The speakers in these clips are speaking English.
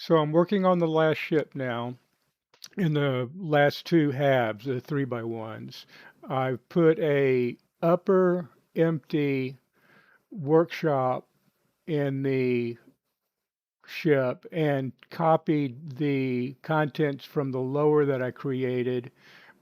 So I'm working on the last ship now in the last two halves, the 3x1s. I've put a upper empty workshop in the ship and copied the contents from the lower that I created.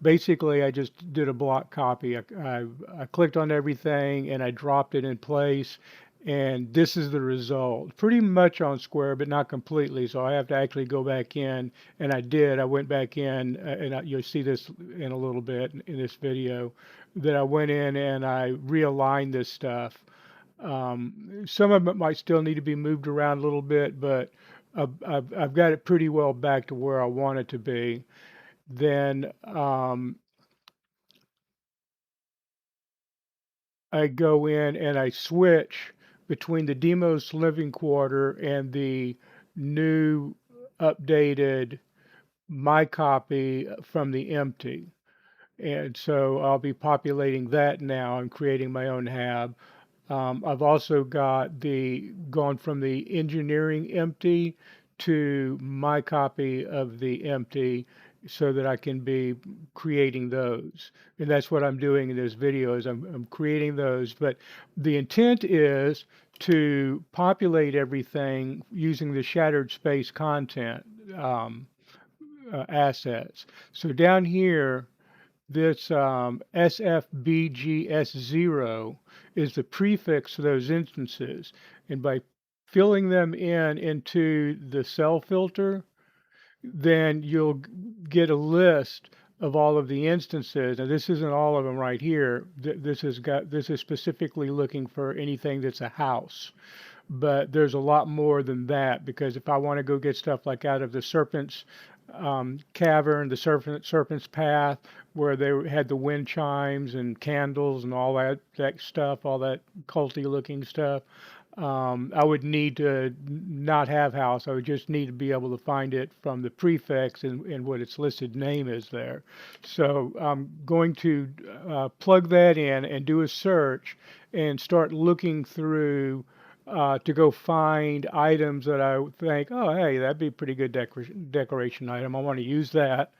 Basically, I just did a block copy. I clicked on everything and I dropped it in place. And this is the result. Pretty much on square, but not completely. So I have to actually go back in, and I did. I went back in, you'll see this in a little bit in this video, that I went in and I realigned this stuff. Some of it might still need to be moved around a little bit, but I've got it pretty well back to where I want it to be. Then I go in and I switch between the Demos living quarter and the new updated my copy from the empty. And so I'll be populating that now and creating my own hab. I've also got the gone from the engineering empty to my copy of the empty so that I can be creating those. And that's what I'm doing in this video is I'm creating those. But the intent is to populate everything using the shattered space content assets. So down here, this SFBGS0 is the prefix to those instances. And by filling them into the cell filter, then you'll get a list of all of the instances. And this isn't all of them right here. This is specifically looking for anything that's a house. But there's a lot more than that because if I want to go get stuff like out of the serpent's cavern, the serpent's path, where they had the wind chimes and candles and all that stuff, all that culty looking stuff. I would need to not have house. I would just need to be able to find it from the prefix and what its listed name is there. So I'm going to plug that in and do a search and start looking through to go find items that I think, oh, hey, that'd be a pretty good decoration item. I want to use that.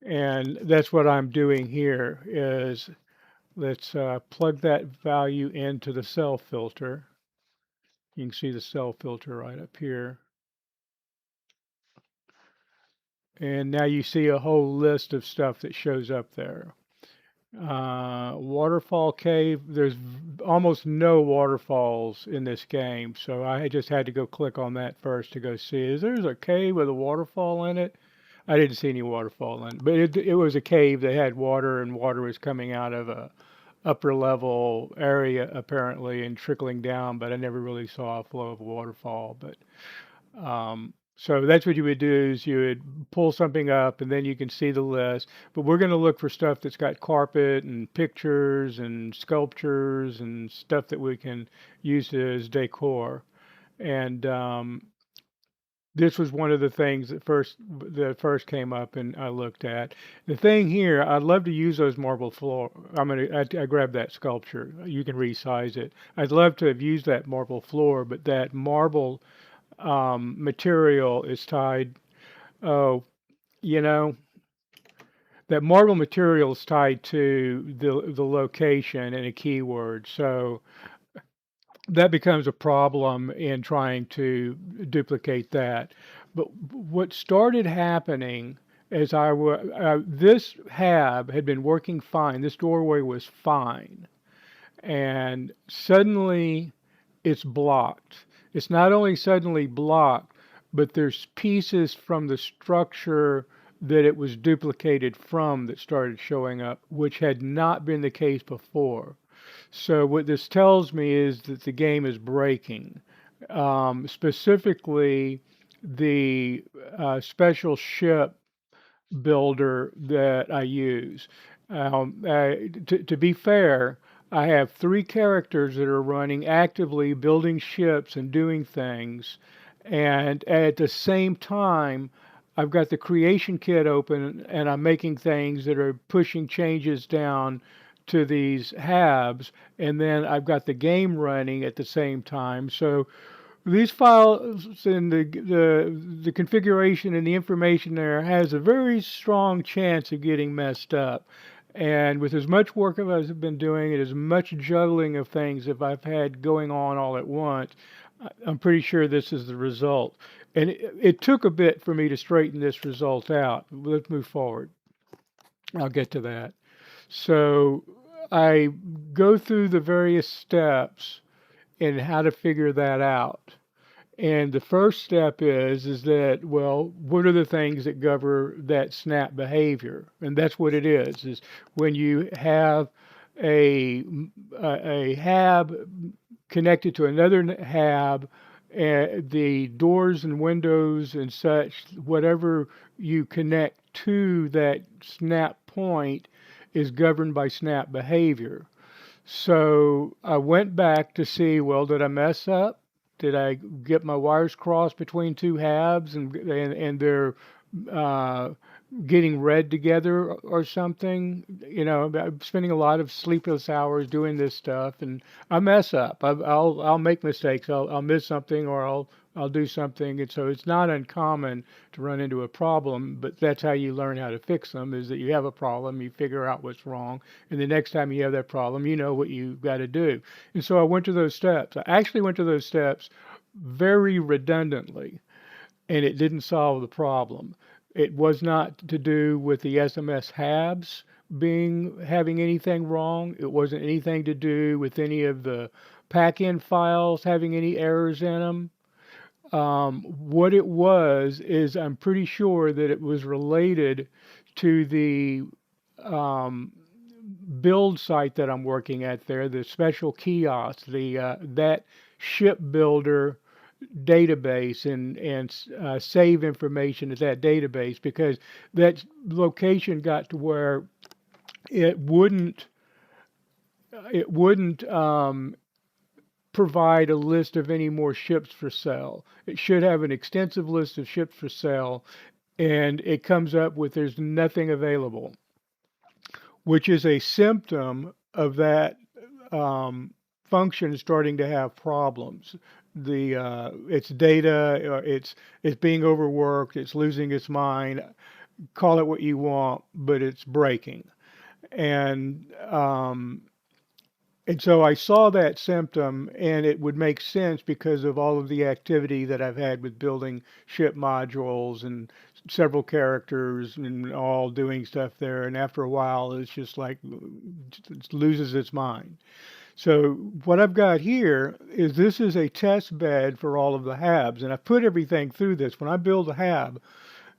And that's what I'm doing here is let's plug that value into the cell filter. You can see the cell filter right up here. And now you see a whole list of stuff that shows up there. Waterfall cave. There's almost no waterfalls in this game, so I just had to go click on that first to go see. Is there's a cave with a waterfall in it? I didn't see any waterfall in it, but it was a cave that had water, and water was coming out of a upper level area apparently and trickling down, but I never really saw a flow of a waterfall. But so that's what you would do is you would pull something up and then you can see the list. But we're going to look for stuff that's got carpet and pictures and sculptures and stuff that we can use as decor. And this was one of the things that first came up and I looked at. The thing here, I'd love to use those marble floor. I grabbed that sculpture. You can resize it. I'd love to have used that marble floor, but that marble material is tied. Oh, you know, that marble material is tied to the location and a keyword. So that becomes a problem in trying to duplicate that. But what started happening as this hab had been working fine. This doorway was fine, and suddenly it's blocked. It's not only suddenly blocked, but there's pieces from the structure that it was duplicated from that started showing up, which had not been the case before. So what this tells me is that the game is breaking. Specifically, the special ship builder that I use. To be fair, I have three characters that are running actively, building ships and doing things. And at the same time, I've got the creation kit open and I'm making things that are pushing changes down to these habs. And then I've got the game running at the same time. So These files and the configuration and the information there has a very strong chance of getting messed up. And with as much work as I've been doing and as much juggling of things as I've had going on all at once, I'm pretty sure this is the result. And it took a bit for me to straighten this result out. Let's move forward. I'll get to that. So I go through the various steps in how to figure that out. And the first step is that, well, what are the things that govern that snap behavior? And that's what it is when you have a a hab connected to another hab, the doors and windows and such, whatever you connect to that snap point is governed by snap behavior. So I went back to see, well, did I mess up? Did I get my wires crossed between two halves and they're uh, getting read together or something? You know, I'm spending a lot of sleepless hours doing this stuff, and I mess up. I'll make mistakes. I'll miss something or I'll do something, and so it's not uncommon to run into a problem. But that's how you learn how to fix them: is that you have a problem, you figure out what's wrong, and the next time you have that problem, you know what you've got to do. And so I went to those steps. I actually went to those steps very redundantly, and it didn't solve the problem. It was not to do with the SMS habs being having anything wrong. It wasn't anything to do with any of the pack-in files having any errors in them. What it was is I'm pretty sure that it was related to the um, build site that I'm working at there, the special kiosk, the that shipbuilder database and save information at that database because that location got to where it wouldn't it wouldn't provide a list of any more ships for sale. It should have an extensive list of ships for sale, and it comes up with there's nothing available, which is a symptom of that function starting to have problems. The its data, it's being overworked, it's losing its mind. Call it what you want, but it's breaking. And and so I saw that symptom, and it would make sense because of all of the activity that I've had with building ship modules and several characters and all doing stuff there. And after a while, it's just like it loses its mind. So what I've got here is this is a test bed for all of the habs, and I've put everything through this. When I build a hab,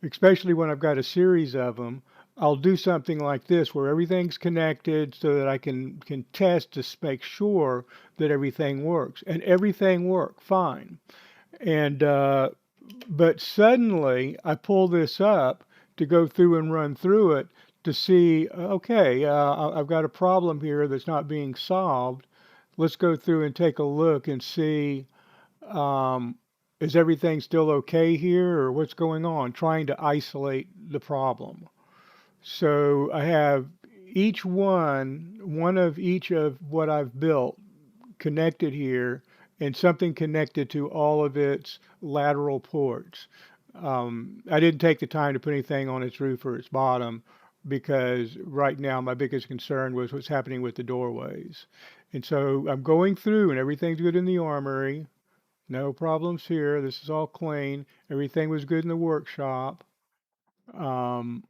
especially when I've got a series of them, I'll do something like this where everything's connected so that I can test to make sure that everything works, and everything worked fine. And but suddenly I pull this up to go through and run through it to see, okay, I've got a problem here that's not being solved. Let's go through and take a look and see, um, is everything still okay here or what's going on? Trying to isolate the problem. So I have one of each of what I've built connected here and something connected to all of its lateral ports. I didn't take the time to put anything on its roof or its bottom because right now my biggest concern was what's happening with the doorways. And so I'm going through and everything's good in the armory. No problems here. This is all clean. Everything was good in the workshop. Um,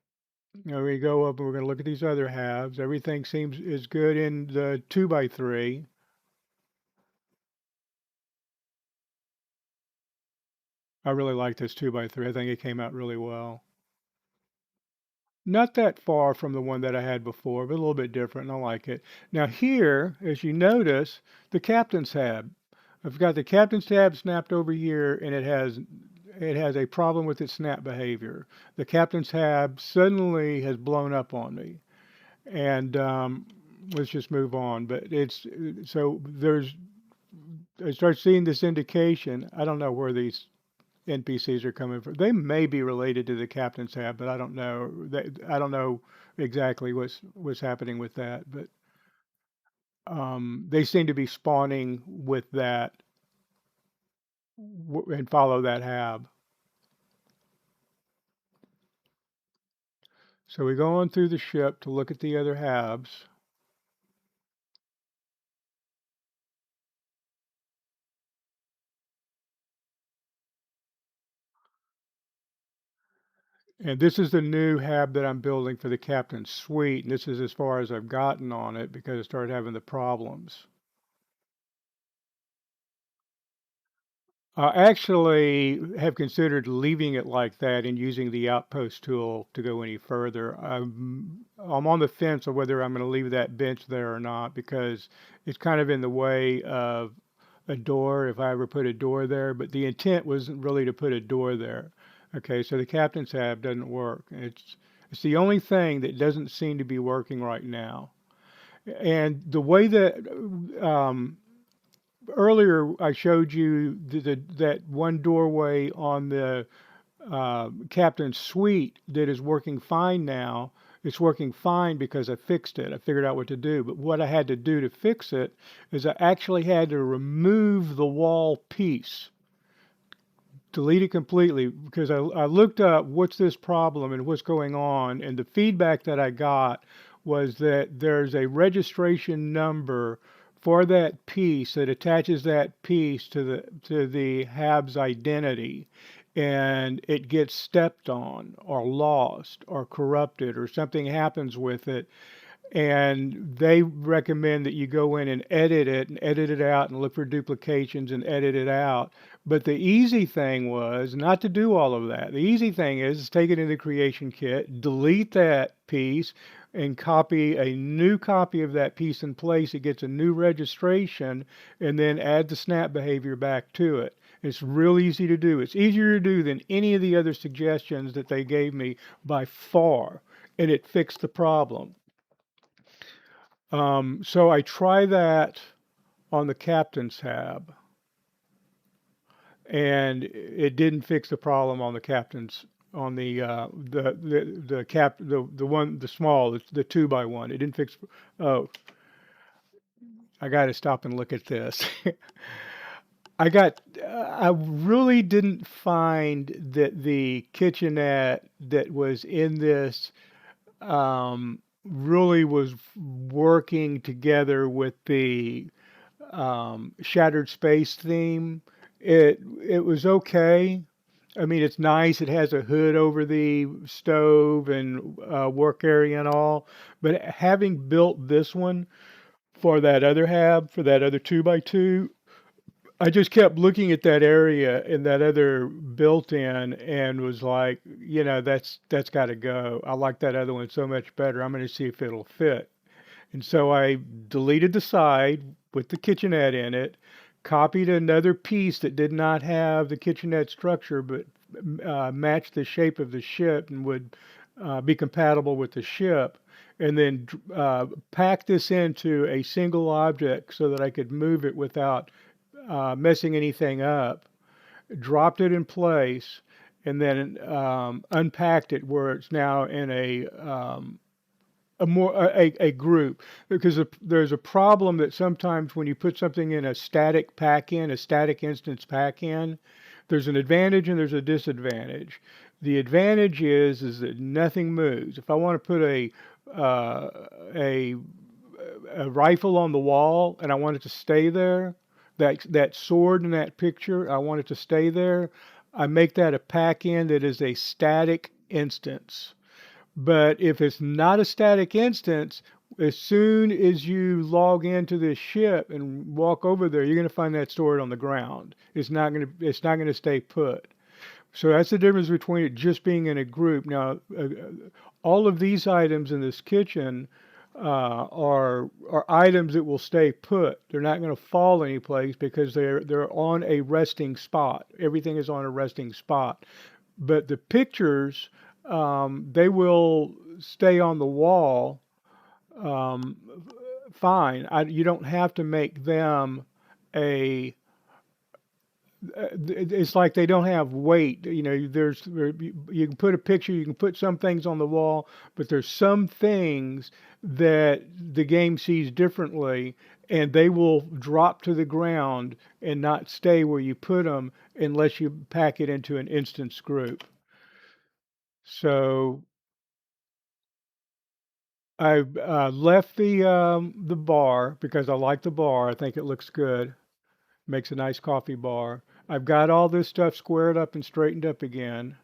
we go up and we're going to look at these other halves. Everything seems is good in the 2x3. I really like this 2x3. I think it came out really well. Not that far from the one that I had before, but a little bit different, and I like it. Now here, as you notice, the captain's tab. I've got the captain's tab snapped over here, and it has a problem with its snap behavior. The captain's tab suddenly has blown up on me, and let's just move on. But it's so there's I start seeing this indication. I don't know where these NPCs are coming from. They may be related to the captain's tab, but I don't know. I don't know exactly what's happening with that. But they seem to be spawning with that and follow that hab. So we go on through the ship to look at the other habs. And this is the new hab that I'm building for the captain's suite. And this is as far as I've gotten on it because I started having the problems. Actually have considered leaving it like that and using the outpost tool to go any further. I'm on the fence of whether I'm going to leave that bench there or not because it's kind of in the way of a door if I ever put a door there. But the intent wasn't really to put a door there. Okay, so the captain's hab doesn't work. It's the only thing that doesn't seem to be working right now. And the way that earlier I showed you that one doorway on the captain's suite that is working fine now. It's working fine because I fixed it. I figured out what to do. But what I had to do to fix it is I actually had to remove the wall piece, delete it completely, because I looked up what's this problem and what's going on, and the feedback that I got was that there's a registration number for that piece that attaches that piece to the hab's identity, and it gets stepped on or lost or corrupted or something happens with it, and they recommend that you go in and edit it out and look for duplications and edit it out. But the easy thing was not to do all of that. The easy thing is take it in the creation kit, delete that piece, and copy a new copy of that piece in place. It gets a new registration, and then add the snap behavior back to it. It's real easy to do. It's easier to do than any of the other suggestions that they gave me by far, and it fixed the problem. So I try that on the captain's hab, and it didn't fix the problem on the captain's on the one the small the 2x1. It didn't fix. Oh, I got to stop and look at this. I really didn't find that the kitchenette that was in this really was working together with the shattered space theme. It was okay. I mean, it's nice. It has a hood over the stove and work area and all. But having built this one for that other hab, for that other 2x2, I just kept looking at that area in that other built-in and was like, that's got to go. I like that other one so much better. I'm going to see if it'll fit. And so I deleted the side with the kitchenette in it, copied another piece that did not have the kitchenette structure, but matched the shape of the ship and would be compatible with the ship, and then packed this into a single object so that I could move it without messing anything up, dropped it in place, and then unpacked it where it's now in a group, because there's a problem that sometimes when you put something in a static pack in a static instance pack in, there's an advantage and there's a disadvantage. The advantage is that nothing moves. If I want to put uh, a a rifle on the wall and I want it to stay there, that sword in that picture, I want it to stay there, I make that a pack in that is a static instance. But if it's not a static instance, as soon as you log into this ship and walk over there, you're going to find that stored on the ground. It's not going to stay put. So that's the difference between it just being in a group. Now, all of these items in this kitchen are items that will stay put. They're not going to fall anyplace because they're on a resting spot. Everything is on a resting spot. But the pictures, they will stay on the wall um, fine. You don't have to make them a it's like they don't have weight. You can put a picture, you can put some things on the wall, but there's some things that the game sees differently, and they will drop to the ground and not stay where you put them unless you pack it into an instance group. So I left the bar because I like the bar. I think it looks good. Makes a nice coffee bar. I've got all this stuff squared up and straightened up again.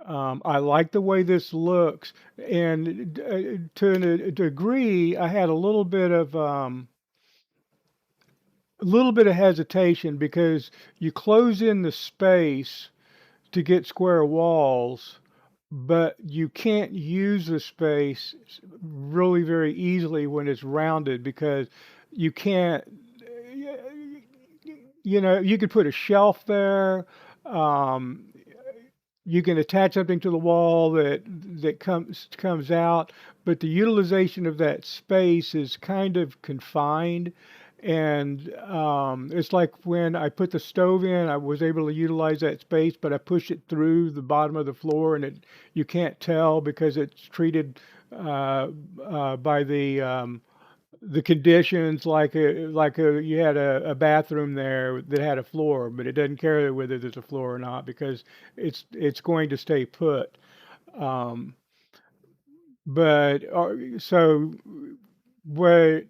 I like the way this looks, and to a degree, I had a little bit of hesitation because you close in the space to get square walls, but you can't use the space really very easily when it's rounded because you can't, you know, you could put a shelf there. Um, you can attach something to the wall that comes out, but the utilization of that space is kind of confined. And it's like when I put the stove in, I was able to utilize that space, but I pushed it through the bottom of the floor, and you can't tell because it's treated by the conditions you had a bathroom there that had a floor, but it doesn't care whether there's a floor or not because it's going to stay put. Um, but so what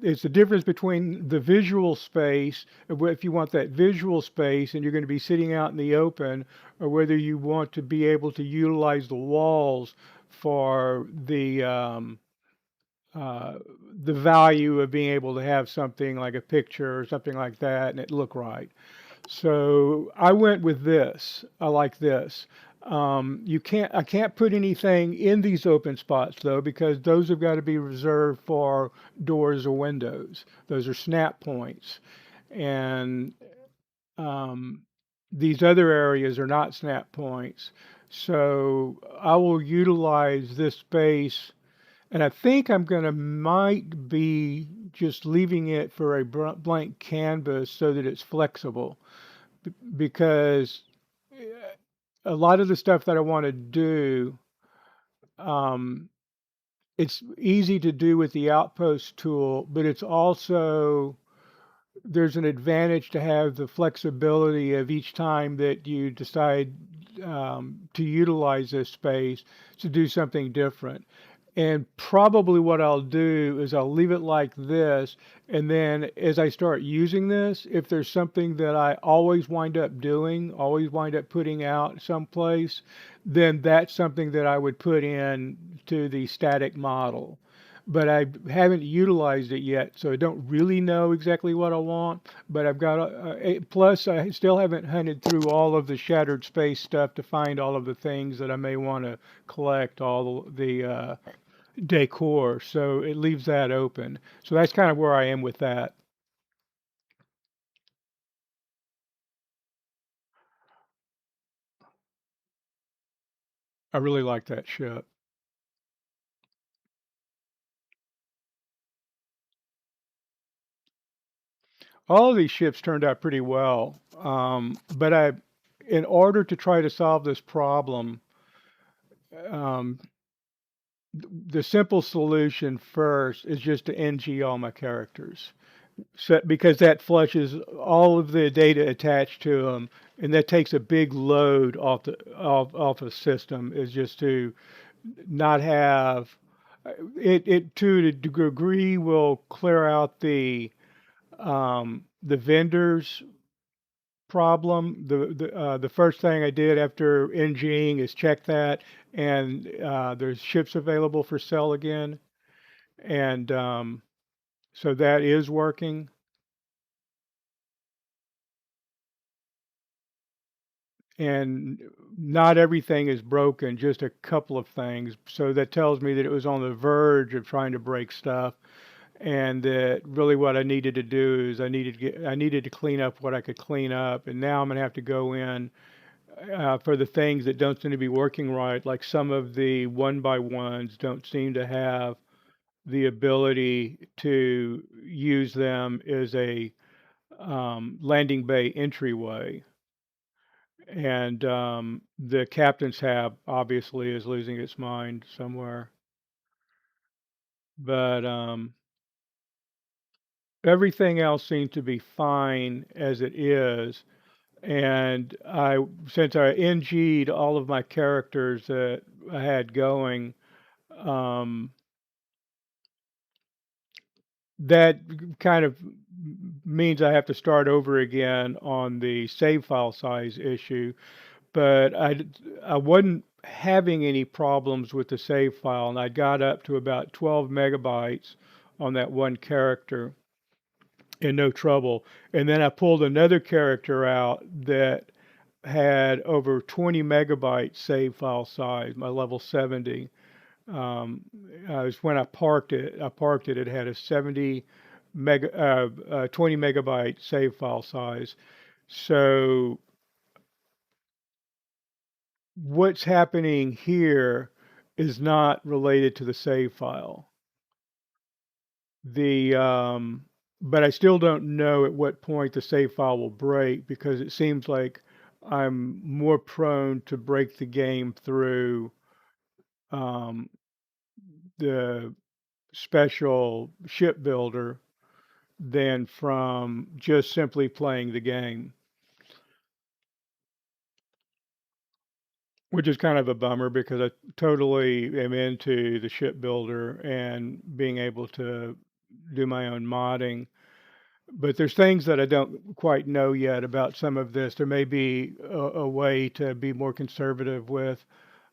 it's the difference between the visual space, if you want that visual space and you're going to be sitting out in the open, or whether you want to be able to utilize the walls for uh, the value of being able to have something like a picture or something like that and it look right. So I went with this. I like this. I can't put anything in these open spots though because those have got to be reserved for doors or windows. Those are snap points, and um, these other areas are not snap points. So I will utilize this space, and I think I'm gonna might be just leaving it for a blank canvas so that it's flexible because a lot of the stuff that I want to do, um, it's easy to do with the Outpost tool, but it's also there's an advantage to have the flexibility of each time that you decide to utilize this space to do something different. And probably what I'll do is I'll leave it like this. And then as I start using this, if there's something that I always wind up doing, always wind up putting out someplace, then that's something that I would put in to the static model. But I haven't utilized it yet, so I don't really know exactly what I want. But I've got plus I still haven't hunted through all of the shattered space stuff to find all of the things that I may want to collect, all the decor, so it leaves that open. So that's kind of where I am with that. I really like that ship. All of these ships turned out pretty well, but in order to try to solve this problem, um, the simple solution first is just to NG all my characters. So, because that flushes all of the data attached to them, and that takes a big load off a system. Is just to not have it to a degree will clear out the vendors problem. The first thing I did after NGing is check that, and there's ships available for sale again, and so that is working. And not everything is broken, just a couple of things. So that tells me that it was on the verge of trying to break stuff, and that really what I needed to do is I needed to clean up what I could clean up, and now I'm gonna have to go in for the things that don't seem to be working right, like some of the one by ones don't seem to have the ability to use them as a landing bay entryway. And the captain's hab obviously is losing its mind somewhere. But Everything else seemed to be fine as it is. And since I NG'd all of my characters that I had going, um, that kind of means I have to start over again on the save file size issue. But I wasn't having any problems with the save file, and I got up to about 12 megabytes on that one character in no trouble. And then I pulled another character out that had over 20 megabyte save file size, my level 70. Um, was when I parked it. I parked it. It had a 20 megabyte save file size. So what's happening here is not related to the save file. The but I still don't know at what point the save file will break because it seems like I'm more prone to break the game through um, the special ship builder than from just simply playing the game, which is kind of a bummer because I totally am into the ship builder and being able to do my own modding. But there's things that I don't quite know yet about some of this. There may be a way to be more conservative with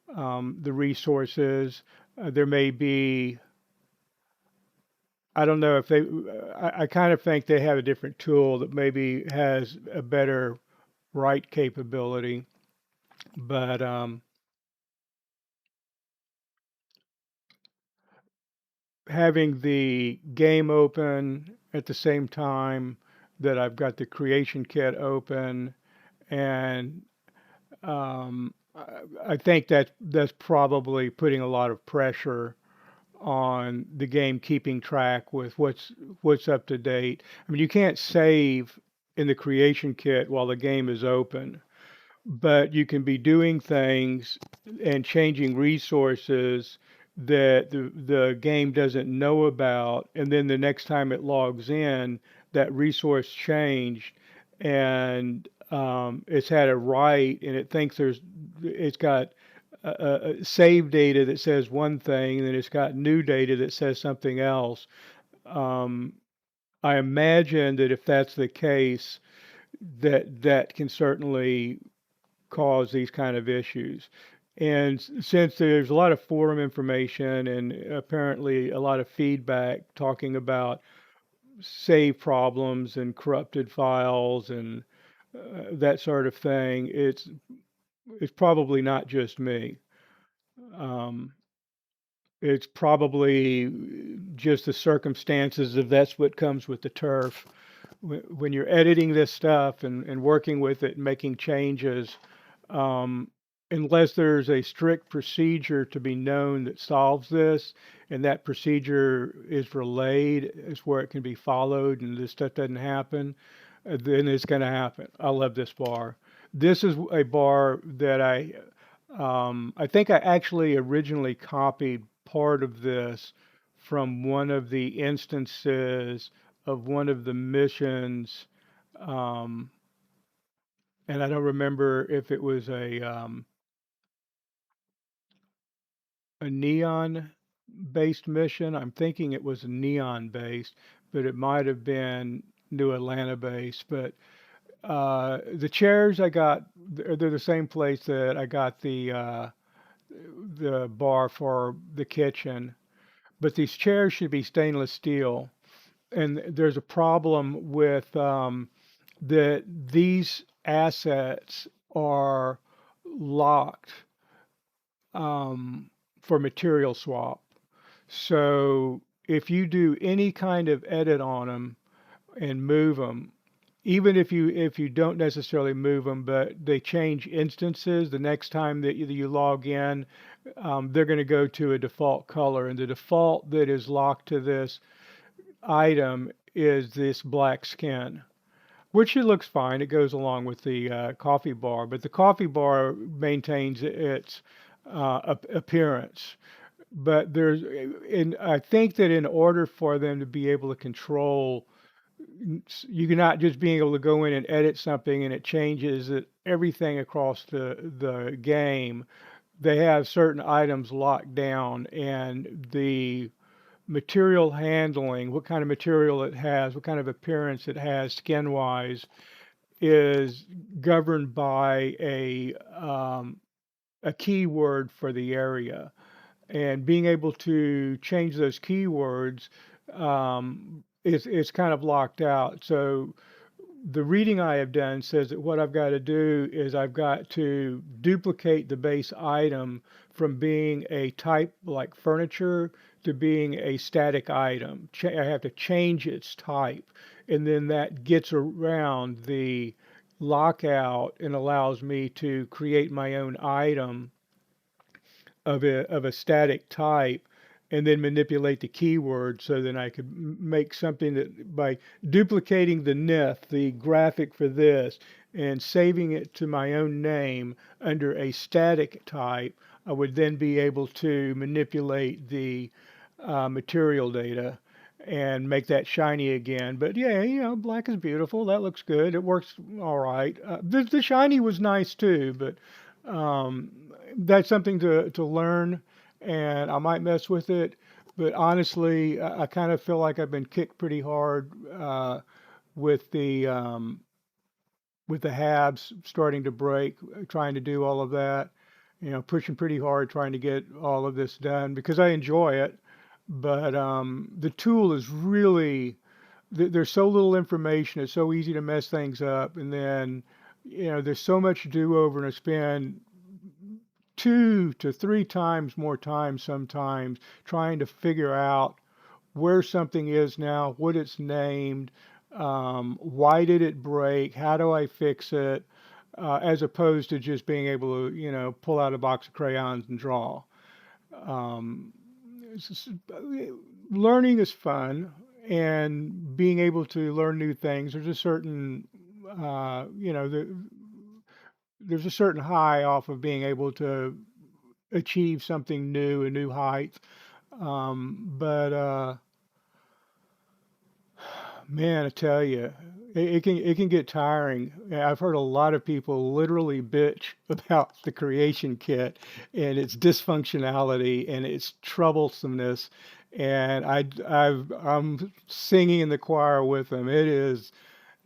the resources. There may be, I don't know if I kind of think they have a different tool that maybe has a better write capability. But having the game open at the same time that I've got the creation kit open, and I think that that's probably putting a lot of pressure on the game keeping track with what's up to date. I mean, you can't save in the creation kit while the game is open, but you can be doing things and changing resources that the game doesn't know about, and then the next time it logs in, that resource changed, and it's had a write, and it thinks it's got save data that says one thing, and then it's got new data that says something else. Um, I imagine that if that's the case, that can certainly cause these kind of issues. And since there's a lot of forum information and apparently a lot of feedback talking about save problems and corrupted files and that sort of thing, it's probably not just me. Um, it's probably just the circumstances of that's what comes with the turf. When you're editing this stuff and working with it and making changes, um, unless there's a strict procedure to be known that solves this, and that procedure is relayed, is where it can be followed, and this stuff doesn't happen, then it's going to happen. I love this bar. This is a bar that I think I actually originally copied part of this from one of the instances of one of the missions, um, and I don't remember if it was a neon based mission. I'm thinking it was neon based, but it might have been New Atlanta based. But the chairs I got, they're the same place that I got the bar for the kitchen. But these chairs should be stainless steel, and there's a problem with that these assets are locked um, for material swap. So if you do any kind of edit on them and move them, even if you don't necessarily move them, but they change instances the next time that you log in, they're going to go to a default color, and the default that is locked to this item is this black skin, which it looks fine. It goes along with the coffee bar, but the coffee bar maintains its appearance. But I think that in order for them to be able to control you're not just being able to go in and edit something and it changes everything across the game. They have certain items locked down, and the material handling, what kind of material it has, what kind of appearance it has skin wise, is governed by a keyword for the area. And being able to change those keywords is kind of locked out. So the reading I have done says that what I've got to do is I've got to duplicate the base item from being a type like furniture to being a static item. I have to change its type, and then that gets around the lockout and allows me to create my own item of a static type and then manipulate the keyword so then I could make something that by duplicating the NIF, the graphic for this, and saving it to my own name under a static type, I would then be able to manipulate the material data and make that shiny again. But yeah, black is beautiful. That looks good. It works all right. The shiny was nice too, but um, that's something to learn, and I might mess with it. But honestly, I kind of feel like I've been kicked pretty hard with the habs starting to break, trying to do all of that. Pushing pretty hard, trying to get all of this done because I enjoy it. But the tool is really there's so little information. It's so easy to mess things up, and then there's so much to do over and spend 2 to 3 times more time sometimes trying to figure out where something is now, what it's named, why did it break, how do I fix it, as opposed to just being able to, pull out a box of crayons and draw. Um, it's just- Learning is fun, and being able to learn new things. There's a certain, there's a certain high off of being able to achieve something new, a new height. But man, I tell you, it can get tiring. I've heard a lot of people literally bitch about the creation kit and its dysfunctionality and its troublesomeness, and I'm singing in the choir with them. It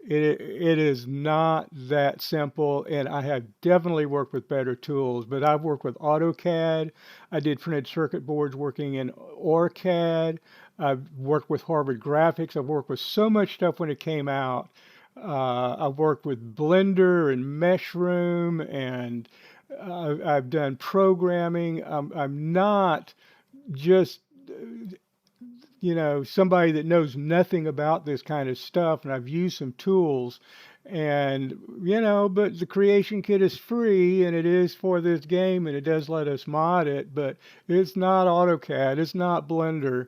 is not that simple, and I have definitely worked with better tools, but I've worked with AutoCAD. I did printed circuit boards working in OrCAD. I've worked with Harvard Graphics. I've worked with so much stuff when it came out. I've worked with Blender and Meshroom, and I've done programming. I'm not just somebody that knows nothing about this kind of stuff, and I've used some tools, and but the creation kit is free and it is for this game and it does let us mod it, but it's not AutoCAD, it's not Blender.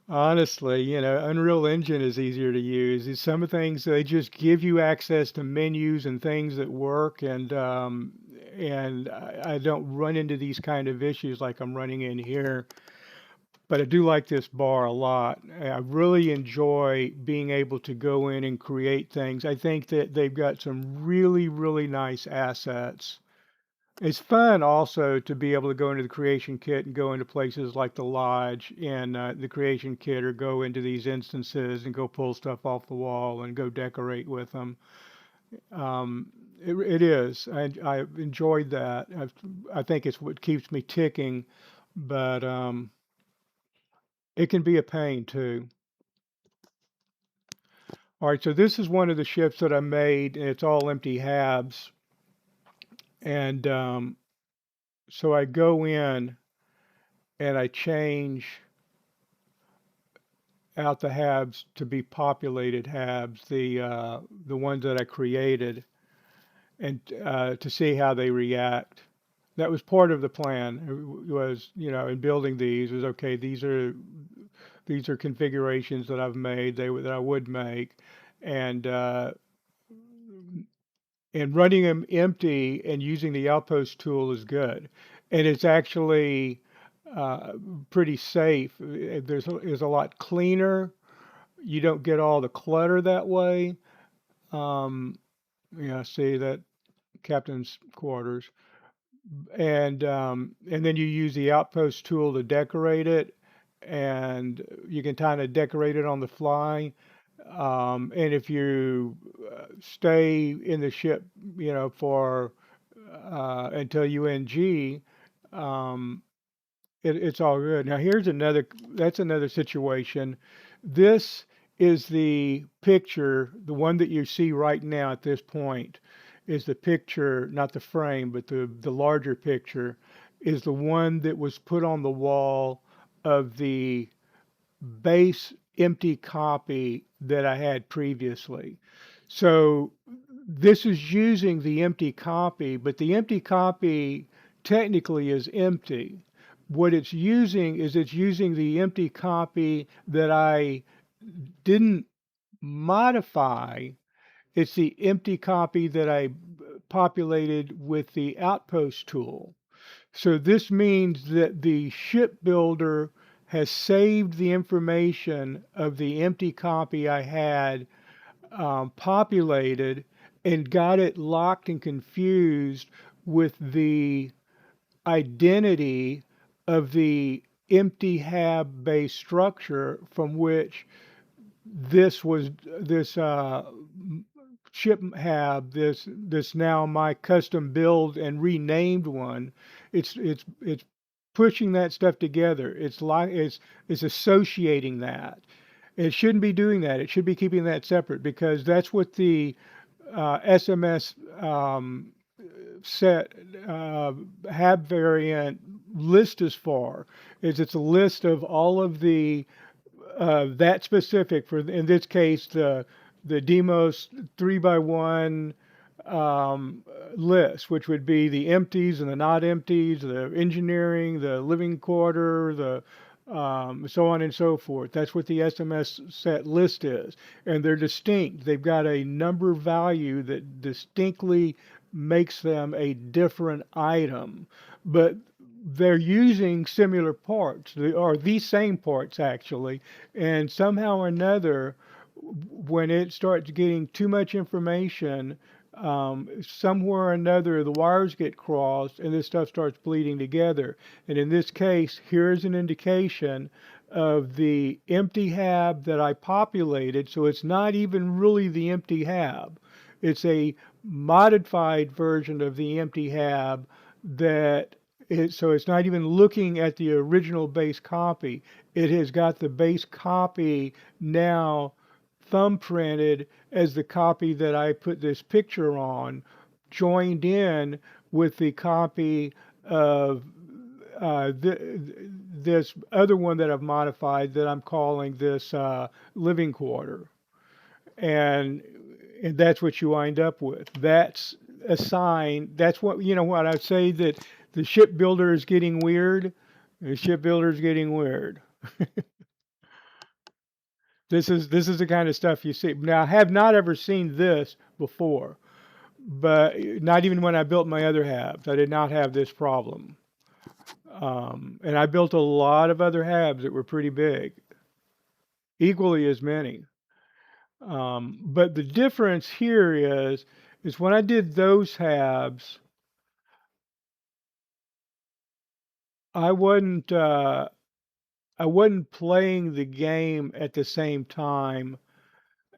Honestly, Unreal Engine is easier to use. Some of the things they just give you access to menus and things that work, and I don't run into these kind of issues like I'm running in here. But I do like this bar a lot. I really enjoy being able to go in and create things. I think that they've got some really, really nice assets. It's fun also to be able to go into the creation kit and go into places like the lodge and the creation kit, or go into these instances and go pull stuff off the wall and go decorate with them. It is. I enjoyed that. I think it's what keeps me ticking, but it can be a pain too. All right, so this is one of the ships that I made, and it's all empty halves. And so I go in and I change out the halves to be populated halves, the ones that I created, and to see how they react. That was part of the plan. It was, in building these, was okay. These are configurations that I've made. That I would make, and running them empty and using the outpost tool is good, and it's actually pretty safe. There's is a lot cleaner. you don't get all the clutter that way. Um, yeah, see that captain's quarters, and then you use the outpost tool to decorate it, and you can kind of decorate it on the fly. And if you stay in the ship, for until UNG, um, it's all good. Now here's another. That's another situation. This is the picture, the one that you see right now at this point, is the picture, not the frame, but the larger picture, is the one that was put on the wall of the base empty copy that I had previously. So this is using the empty copy, but the empty copy technically is empty. What it's using the empty copy that I didn't modify. It's the empty copy that I populated with the outpost tool. So this means that the shipbuilder has saved the information of the empty copy I had populated and got it locked and confused with the identity of the empty hab based structure from which this ship hab, this now my custom build and renamed one. It's pushing that stuff together. It's associating that. It shouldn't be doing that. It should be keeping that separate because that's what the SMS set hab variant list is for. Is it's a list of all of the that specific for in this case the Demos 3x1 um, list, which would be the empties and the not empties, the engineering, the living quarter, the so on and so forth. That's what the SMS set list is, and they're distinct. They've got a number value that distinctly makes them a different item, but they're using similar parts, or these same parts actually, and somehow or another, when it starts getting too much information, somewhere or another the wires get crossed and this stuff starts bleeding together. And in this case, here's an indication of the empty hab that I populated. So it's not even really the empty hab. It's a modified version of the empty hab that so it's not even looking at the original base copy. It has got the base copy now thumbprinted as the copy that I put this picture on, joined in with the copy of this other one that I've modified that I'm calling this living quarter. And, and that's what you wind up with. That's a sign. That's what, what I say that the shipbuilder is getting weird. The shipbuilder is getting weird. This is the kind of stuff you see. Now, I have not ever seen this before, but not even when I built my other halves, I did not have this problem. And I built a lot of other halves that were pretty big, equally as many. But the difference here is when I did those halves, I wasn't uh, I wasn't playing the game at the same time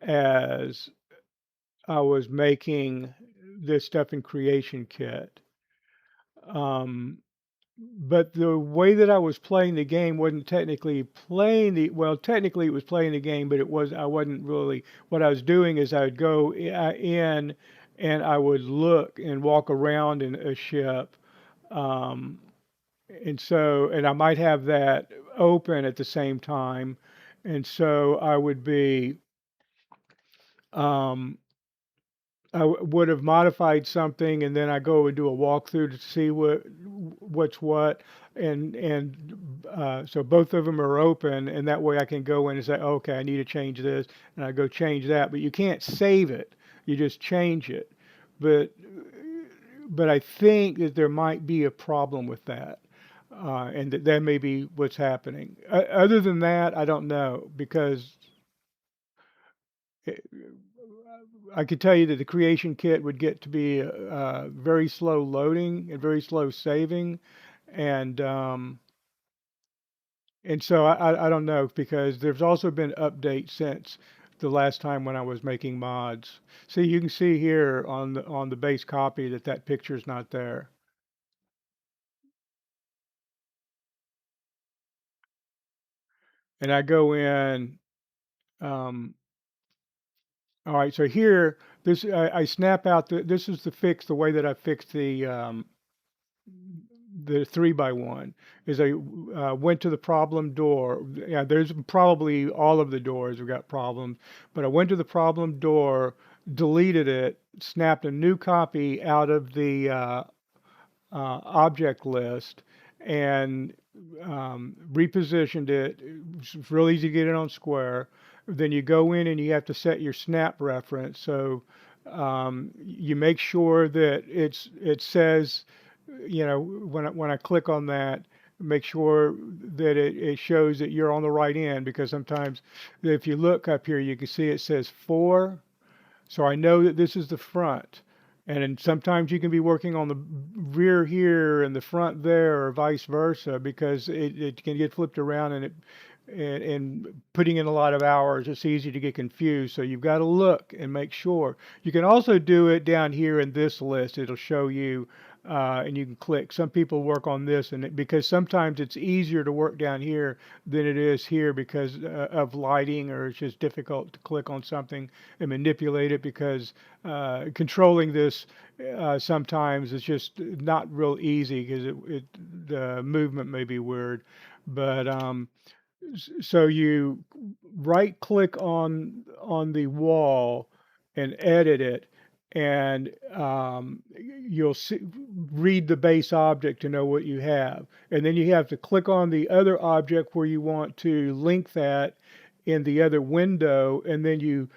as I was making this stuff in Creation Kit. Um, but the way that I was playing the game wasn't technically playing the well, technically it was playing the game, but I wasn't really. What I was doing is I would go in and I would look and walk around in a ship. Um, and I might have that open at the same time. And so I would be um, would have modified something, and then I go and do a walkthrough to see what's what, and so both of them are open, and that way I can go in and say, okay, I need to change this, and I go change that. But you can't save it; you just change it. But but I think that there might be a problem with that, and that may be what's happening. Other than that, I don't know because It, I could tell you that the creation kit would get to be very slow loading and very slow saving, and so I don't know because there's also been updates since the last time when I was making mods. See, you can see here on the base copy that that picture's not there. And I go in. Um, all right, so here, this I snap out the. This is the fix. The way that I fixed the 3x1 is I went to the problem door. Yeah, there's probably all of the doors have got problems, but I went to the problem door, deleted it, snapped a new copy out of the object list, and repositioned it. It's real easy to get it on Square. Then you go in and you have to set your snap reference. So you make sure that it says, when I click on that, make sure that it shows that you're on the right end, because sometimes if you look up here, you can see it says 4. So I know that this is the front. And then sometimes you can be working on the rear here and the front there, or vice versa, because it can get flipped around, and putting in a lot of hours, it's easy to get confused. So you've got to look and make sure. You can also do it down here in this list. It'll show you, and you can click. Some people work on this, and because sometimes it's easier to work down here than it is here because of lighting, or it's just difficult to click on something and manipulate it, because controlling this sometimes is just not real easy because the movement may be weird. But so you right click on the wall and edit it, and you'll see, read the base object to know what you have, and then you have to click on the other object where you want to link that in the other window, and then you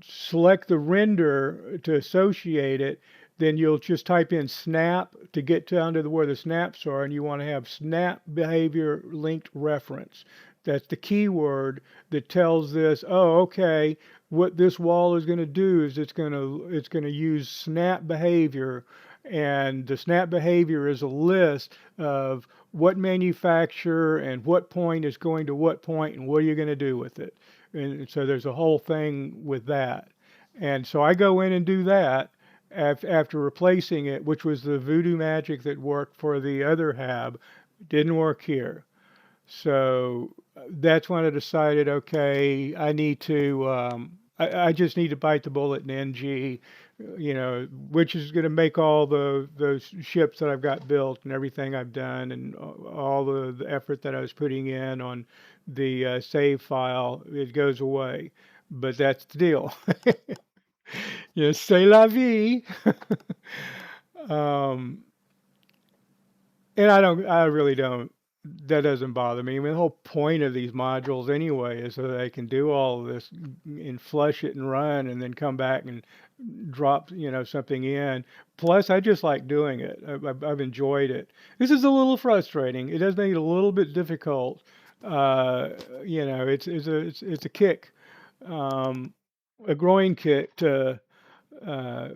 select the render to associate it. Then you'll just type in snap to get down to where the snaps are, and you want to have snap behavior linked reference. That's the keyword that tells this, oh, okay, what this wall is going to do is it's going to use snap behavior, and the snap behavior is a list of what manufacturer and what point is going to what point and what are you going to do with it. And so there's a whole thing with that. And so I go in and do that after replacing it, which was the voodoo magic that worked for the other hab, didn't work here. So that's when I decided, okay, I need to, I just need to bite the bullet in NG, which is going to make all those ships that I've got built and everything I've done, and all the effort that I was putting in on the save file, it goes away. But that's the deal. C'est la vie. um, and I really don't, that doesn't bother me. I mean, the whole point of these modules anyway is so they can do all of this and flush it and run and then come back and drop, something in. Plus, I just like doing it. I've enjoyed it. This is a little frustrating. It does make it a little bit difficult. It's a kick, um, a groin kick to uh,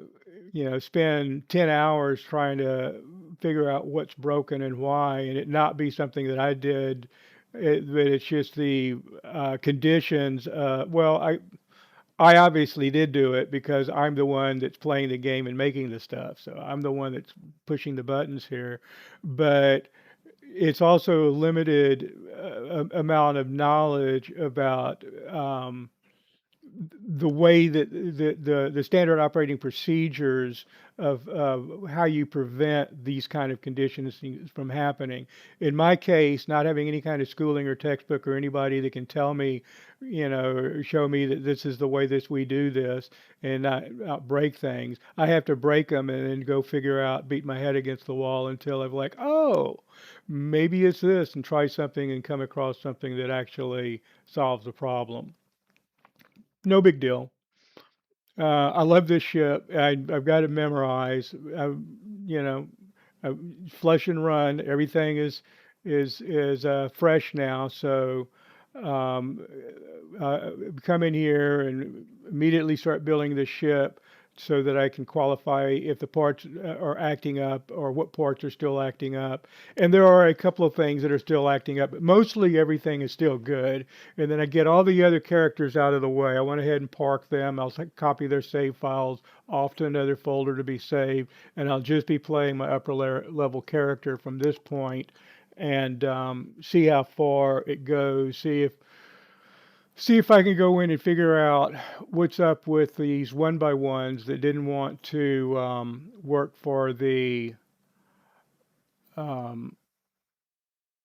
spend 10 hours trying to figure out what's broken and why, and it not be something that I did, but it's just the conditions. Well, I obviously did do it because I'm the one that's playing the game and making the stuff, so I'm the one that's pushing the buttons here. But it's also a limited amount of knowledge about the way that the standard operating procedures of how you prevent these kind of conditions from happening. In my case, not having any kind of schooling or textbook or anybody that can tell me, or show me that this is the way this we do this, and not break things. I have to break them and then go figure out, beat my head against the wall until I'm like, oh, maybe it's this, and try something and come across something that actually solves the problem. No big deal. I love this ship. I've got it memorized. You know, I, Flush and run. Everything is fresh now. So um, come in here and immediately start building the ship so that I can qualify if the parts are acting up or what parts are still acting up. And there are a couple of things that are still acting up, but mostly everything is still good. And then I get all the other characters out of the way. I went ahead and park them. I'll copy their save files off to another folder to be saved, and I'll just be playing my upper level character from this point and see how far it goes. See if I can go in and figure out what's up with these one by ones that didn't want to work for um,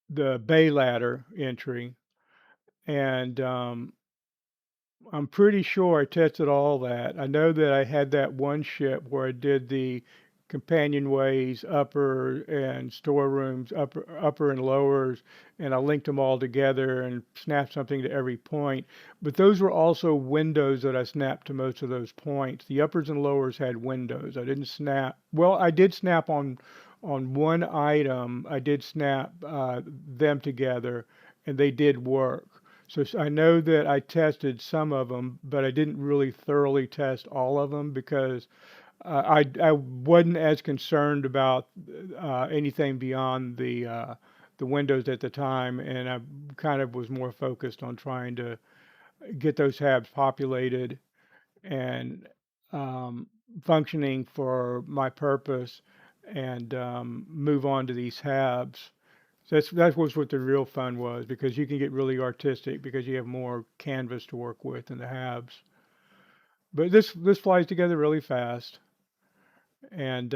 the bay ladder entry, and I'm pretty sure I tested all that. I know that I had that one ship where I did the companionways, upper and storerooms, upper and lowers, and I linked them all together and snapped something to every point. But those were also windows that I snapped to most of those points. The uppers and lowers had windows. I didn't snap. Well, I did snap on one item. I did snap them together, and they did work. So I know that I tested some of them, but I didn't really thoroughly test all of them because I wasn't as concerned about anything beyond the windows at the time, and I kind of was more focused on trying to get those habs populated and um, functioning for my purpose, and move on to these habs. So that was what the real fun was, because you can get really artistic because you have more canvas to work with in the habs. But this flies together really fast, and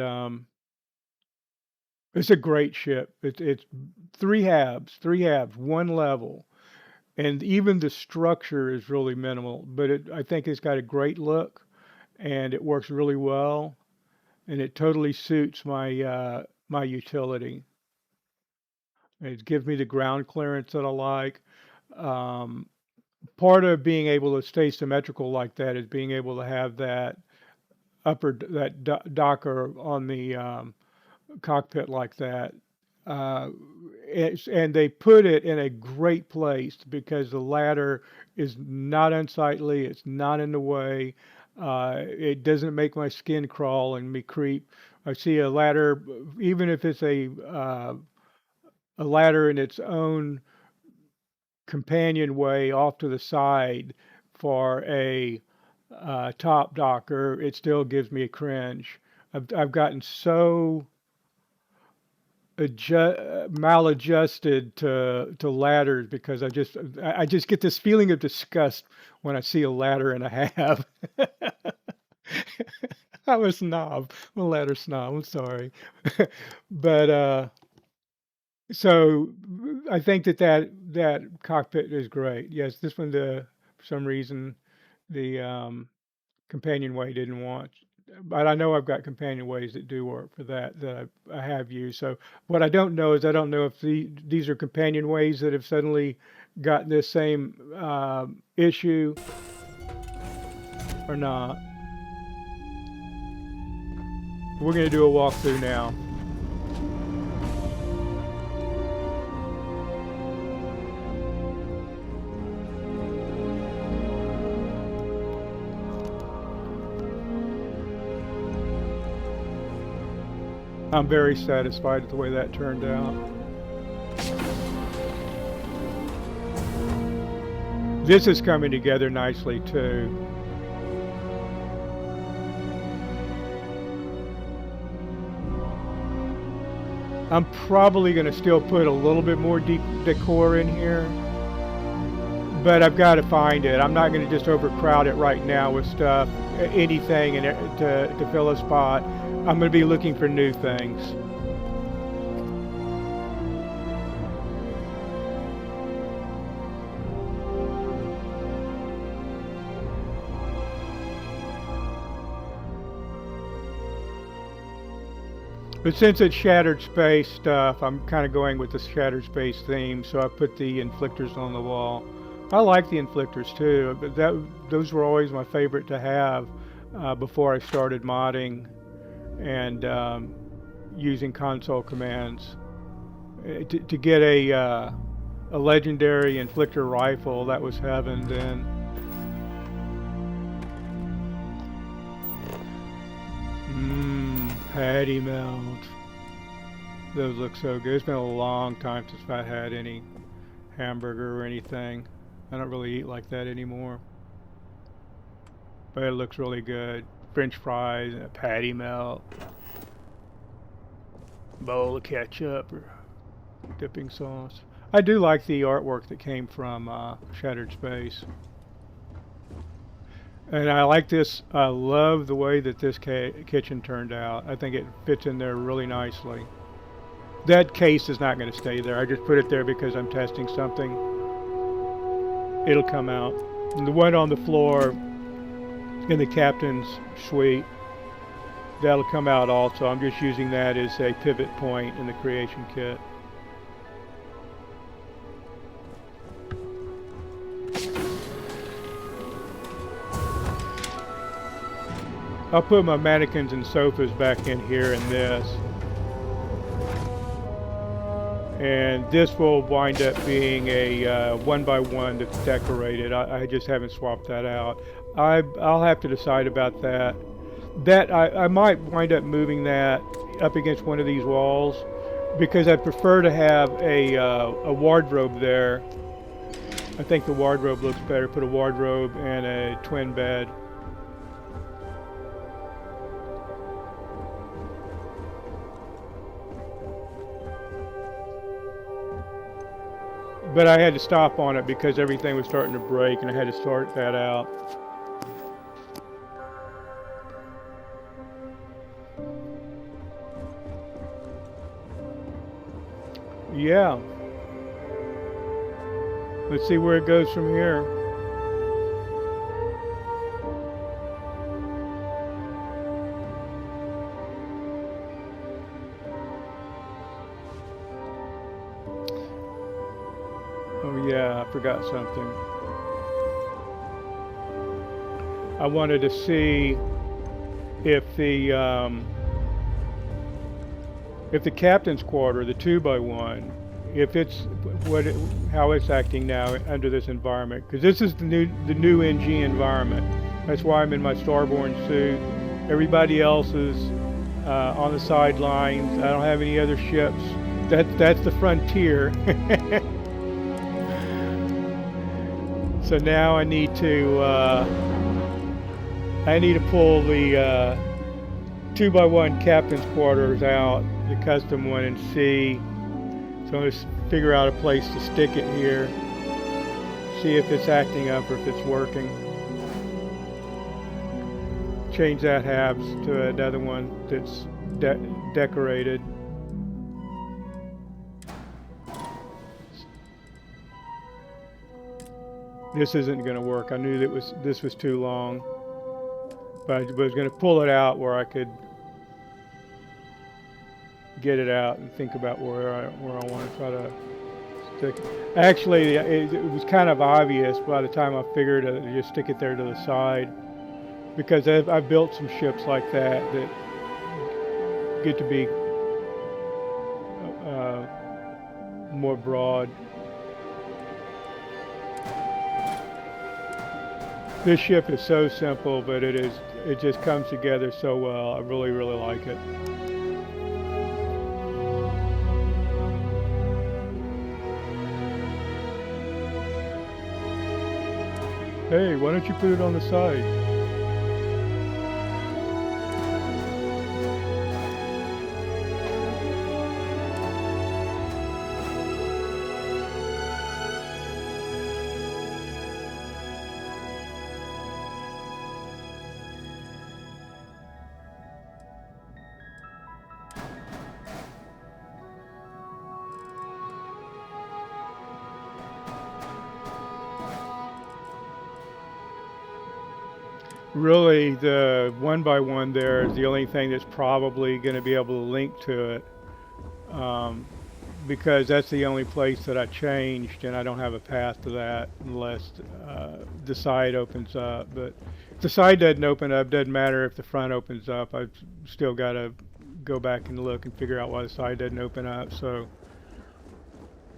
it's a great ship. It's three habs, one level, and even the structure is really minimal. But I think it's got a great look, and it works really well, and it totally suits my utility. It gives me the ground clearance that I like. Um, Part of being able to stay symmetrical like that is being able to have that docker on the cockpit like that. Uh, and they put it in a great place because the ladder is not unsightly. It's not in the way. It doesn't make my skin crawl and me creep. I see a ladder, even if it's a ladder in its own companionway off to the side for a top docker, it still gives me a cringe. I've gotten so maladjusted to ladders because I just get this feeling of disgust when I see a ladder and a half. I'm a snob. I'm a ladder snob. I'm sorry, but so I think that cockpit is great. Yes, this one, for some reason the companionway didn't want, but I know I've got companionways that do work for that I have used. So what I don't know is I don't know if these are companionways that have suddenly got this same issue or not. We're going to do a walkthrough now. I'm very satisfied with the way that turned out. This is coming together nicely too. I'm probably going to still put a little bit more decor in here, but I've got to find it. I'm not going to just overcrowd it right now with stuff, anything to fill a spot. I'm going to be looking for new things. But since it's shattered space stuff, I'm kind of going with the shattered space theme, so I put the inflictors on the wall. I like the inflictors too, but those were always my favorite to have before I started modding and using console commands to get a a legendary inflictor rifle. That was heaven then. Patty melt. Those look so good. It's been a long time since I had any hamburger or anything. I don't really eat like that anymore. But it looks really good. French fries, and a patty melt, bowl of ketchup or dipping sauce. I do like the artwork that came from Shattered Space. And I like this. I love the way that this kitchen turned out. I think it fits in there really nicely. That case is not going to stay there. I just put it there because I'm testing something. It'll come out. And the one on the floor in the captain's suite, that'll come out also. I'm just using that as a pivot point in the creation kit. I'll put my mannequins and sofas back in here in this. And this will wind up being a 1x1 that's decorated. I just haven't swapped that out. I'll have to decide about that. I might wind up moving that up against one of these walls because I prefer to have a wardrobe there. I think the wardrobe looks better. Put a wardrobe and a twin bed. But I had to stop on it because everything was starting to break and I had to sort that out. Yeah. Let's see where it goes from here. Oh yeah, I forgot something. I wanted to see if the captain's quarter, the 2x1, if it's how it's acting now under this environment, because this is the new NG environment. That's why I'm in my Starborn suit. Everybody else is on the sidelines. I don't have any other ships. That's the frontier. So now I need to pull the 2x1 captain's quarters out, the custom one, and see. So I'm going to figure out a place to stick it here, see if it's acting up or if it's working. Change that habs to another one that's decorated. This isn't going to work. I knew that this was too long, but I was going to pull it out where I could get it out and think about where I want to try to stick it. Actually, it was kind of obvious by the time I figured to just stick it there to the side, because I've built some ships like that get to be more broad. This ship is so simple, but it just comes together so well. I really, really like it. Hey, why don't you put it on the side? Really, the 1x1 there is the only thing that's probably going to be able to link to it, because that's the only place that I changed, and I don't have a path to that unless the side opens up. But if the side doesn't open up, doesn't matter if the front opens up. I've still got to go back and look and figure out why the side doesn't open up. So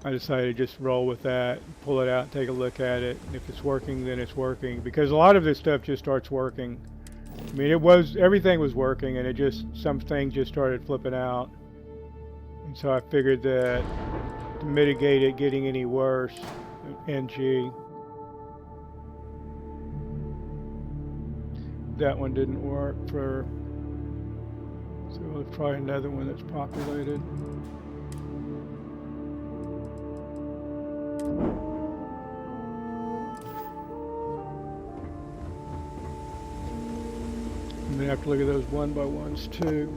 I decided to just roll with that, pull it out, take a look at it. If it's working, then it's working. Because a lot of this stuff just starts working. I mean, everything was working, and some things just started flipping out. And so I figured that to mitigate it getting any worse, NG. That one didn't work so let's try another one that's populated. I'm gonna have to look at those one by ones too.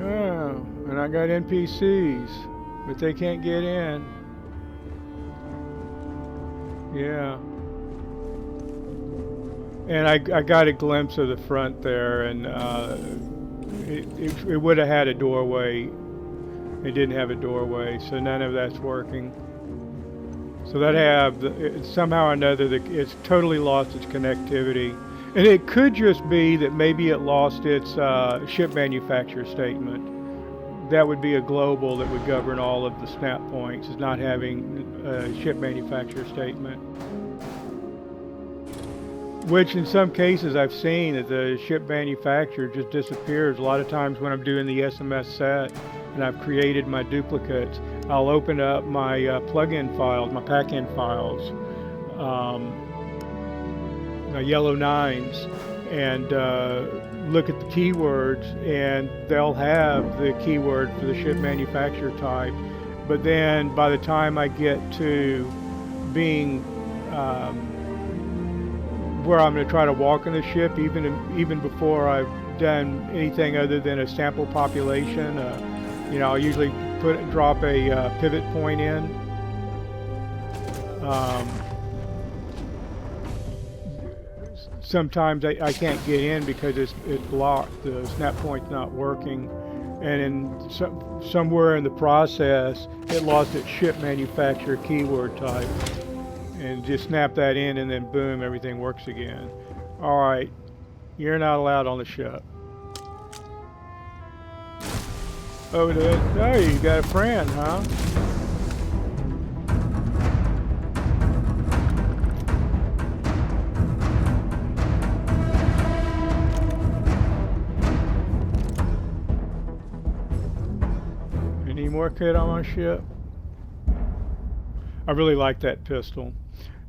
Oh, and I got NPCs, but they can't get in. Yeah. And I got a glimpse of the front there, and it would have had a doorway. It didn't have a doorway, so none of that's working. So somehow or another, it's totally lost its connectivity. And it could just be that maybe it lost its ship manufacturer statement. That would be a global that would govern all of the snap points, is not having a ship manufacturer statement. Which in some cases I've seen that the ship manufacturer just disappears. A lot of times when I'm doing the SMS set and I've created my duplicates, I'll open up my plugin files, my pack-in files, my yellow nines, and look at the keywords, and they'll have the keyword for the ship manufacturer type. But then by the time I get to being where I'm going to try to walk in the ship, even before I've done anything other than a sample population, I'll usually drop a pivot point in. Sometimes I can't get in because it's blocked. The snap point's not working, and somewhere in the process, it lost its ship manufacturer keyword type. And just snap that in, and then boom, everything works again. All right, you're not allowed on the ship. Oh, you got a friend, huh? Any more kid on my ship? I really like that pistol.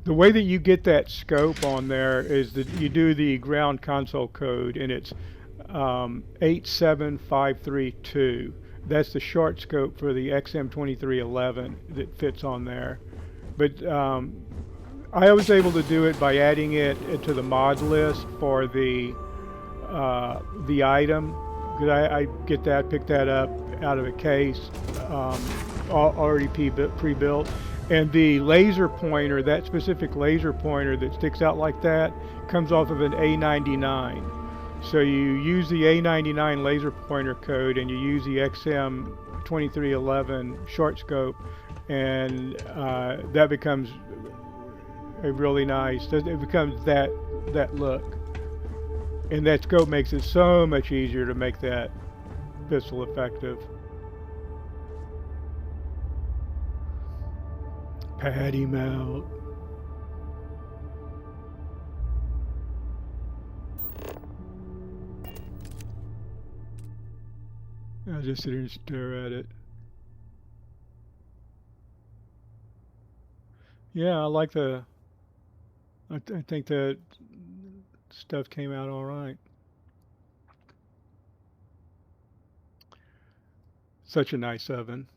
The way that you get that scope on there is that you do the ground console code, and it's 87532. That's the short scope for the XM2311 that fits on there. But I was able to do it by adding it to the mod list for the item, because I pick that up out of a case already pre-built. And the laser pointer, that specific laser pointer that sticks out like that, comes off of an A99. So you use the A99 laser pointer code, and you use the XM2311 short scope, and that becomes a really nice. It becomes that look, and that scope makes it so much easier to make that pistol effective. Patty melt. I'll just sit here and stare at it. Yeah, I like I think that stuff came out all right. Such a nice oven.